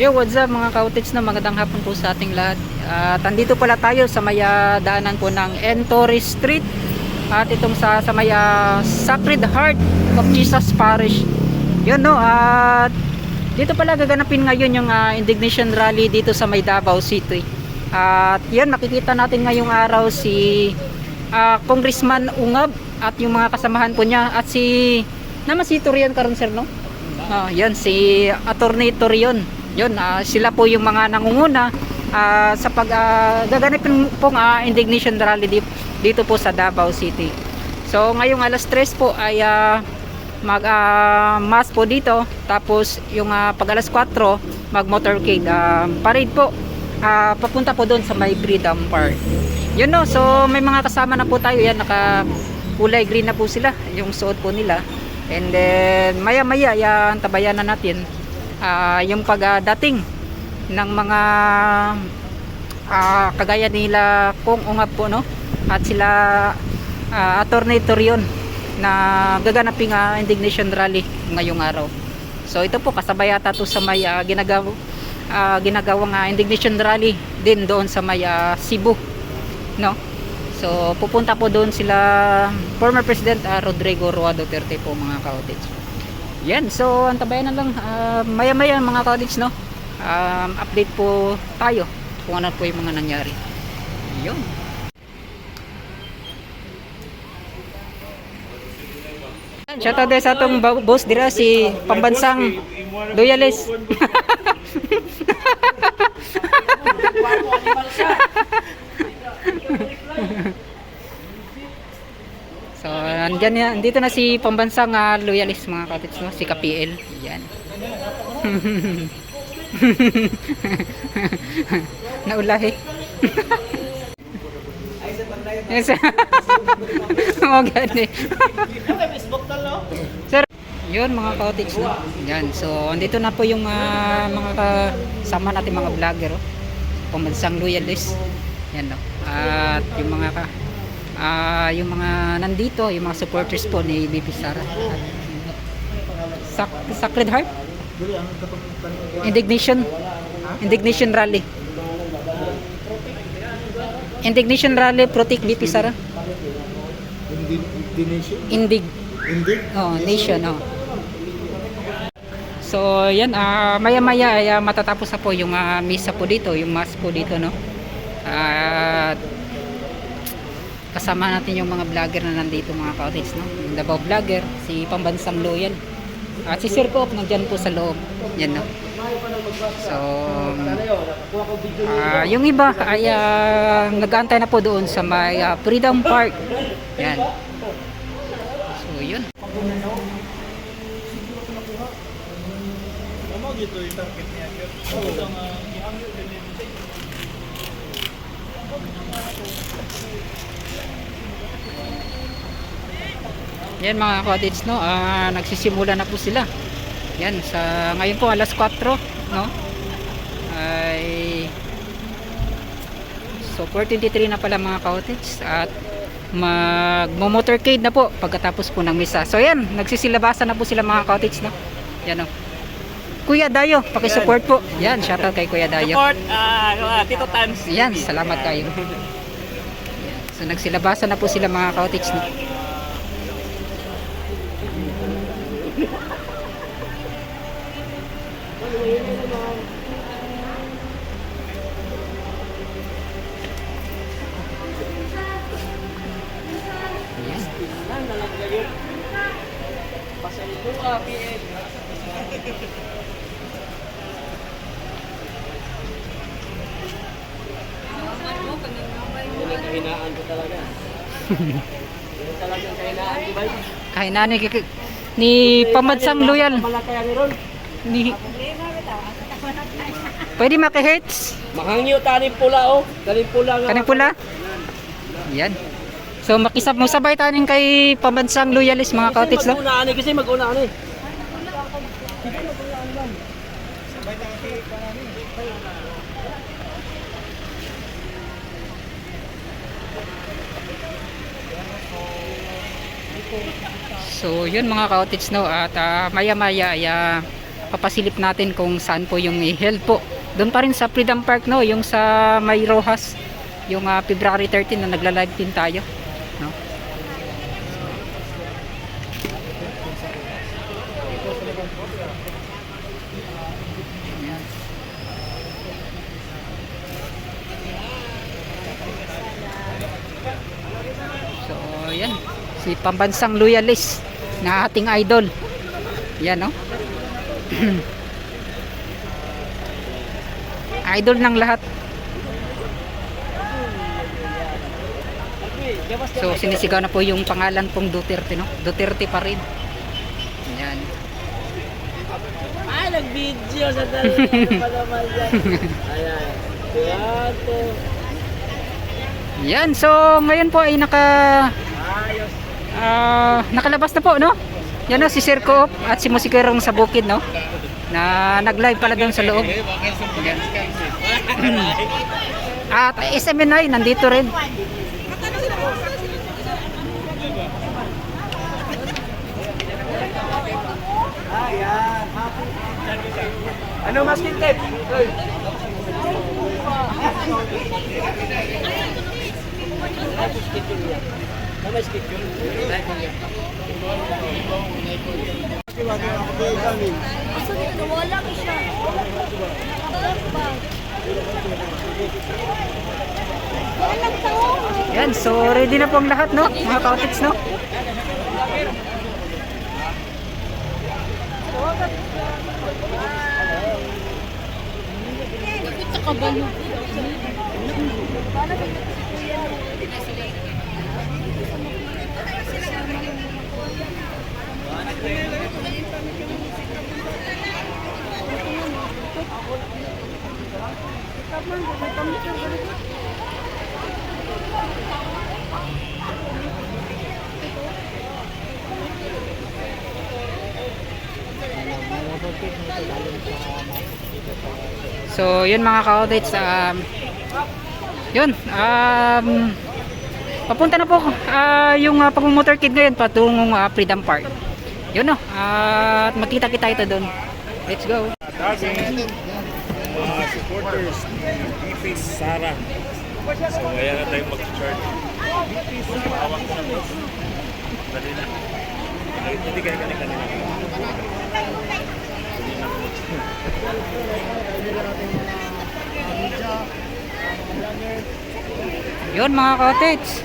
Yo, what's up mga ka-outage na magandang hapon po sa ating lahat. At andito pala tayo sa may daanan po ng N. Torres Street. At itong sa may Sacred Heart of Jesus Parish. Yun no, at dito pala gaganapin ngayon yung indignation rally dito sa may Davao City. At yan, makikita natin ngayong araw si Congressman Ungab at yung mga kasamahan po niya. At si Torion karon sir no? Yan, si Attorney Torion. Yun, sila po yung mga nangunguna sa gaganapin pong indignation rally dito po sa Davao City. So ngayong alas 3 po ay mass po dito, tapos yung pag alas 4 mag motorcade parade po papunta po doon sa may Freedom Park. Yun no, so may mga kasama na po tayo, yan naka kulay green na po sila yung suot po nila. And then maya maya yan tabayanan natin yung pagdating ng mga kagaya nila Kong Ungab po no, at sila Attorney Torion na gaganaping indignation rally ngayong araw. So ito po kasabay ata to sa may ginagawang indignation rally din doon sa may Cebu no. So pupunta po doon sila former President Rodrigo Roa Duterte po mga ka-outage. Yan, so antabayan na lang maya maya mga ka-outage no. Update po tayo kung ano po yung mga nangyari. Yun. Shoutout din sa atong boss dira si pambansang loyalist. So andyan yan, dito na si pambansang loyalist mga kapits no, si KPL. Yan. Naulahi. Yes. Oh, gani. Sir, yun mga ka-outage no. Yan. So andito na po yung mga kasama natin mga vlogger oh. Pambansang loyalist. Yan no. At yung mga nandito, yung mga supporters po ni BP Sara. Sacred Heart Indignation Rally Protect BP Sara. Nation oh. So yan, maya maya ay matatapos na po yung misa po dito, yung mass po dito no. Kasama natin yung mga vlogger na nandito mga ka-outage no? Yung Davao vlogger, si pambansang loyal at si Sir Cook nandyan po sa loob yan no. So yung iba ay nag-aantay na po doon sa may Freedom Park yan. So yun. Yan mga cottage no, nagsisimula na po sila. Yan sa ngayon po alas 4 no. Ay so 4:23 na pala mga cottage at mag-motorcade na po pagkatapos po ng misa. So yan, nagsisilabasan na po sila mga cottage no. Yan no. Kuya Dayo, paki-support po. Yan, shoutout kay Kuya Dayo. Support Tito Tans. Yan, salamat kayo. So nagsilabasan na po sila mga cottage no. Kahinaan ko talaga. Yung talagang kahinaan ko ba? Kahinaan ni pambansang loyal. Ni pwede maki-hits? Mahangyo tanim pula oh. Tanim pula nga. Kanin pula? Yan. So makisab mo sabay tanin kay pambansang loyalist mga cottage no. Mag-unaan kasi mag-unaan eh. So yun mga ka-outage no, at maya maya ay papasilip natin kung saan po yung held po. Doon pa rin sa Freedom Park, no, yung sa May Rojas, yung February 13 na nagla-live din tayo, no. So yan, si pambansang loyalist na ating idol, yan, no. Idol ng lahat. So sinisigaw na po yung pangalan pong Duterte, no? Duterte pa rin. Yan. Ay, nag-video sa dali. Ano pa naman yan? Ayan. Grato. Yan, so ngayon po ay Ayos. nakalabas na po, no? Yan, no, si Sir Coop at si Musikerong sa bukid, no? Na nag-live pala doon sa loob. Yan. At SMNI nandito rin. Ayan. Ano masking tape? Oy. Yan, so ready na po ang lahat, no? Mga kautits, no? So, yun mga ka-outlets, yun, papunta na po yung pag-motorcade ngayon patungong Freedom Park. Yun, no, at magkita-kita ito doon. Let's go. Mga supporters ni Ipis Sara. So ayan na tayo mag-chart. Pahawak ko na boss. Dali na. Hindi kayo kanina. Yun mga ka-outlets.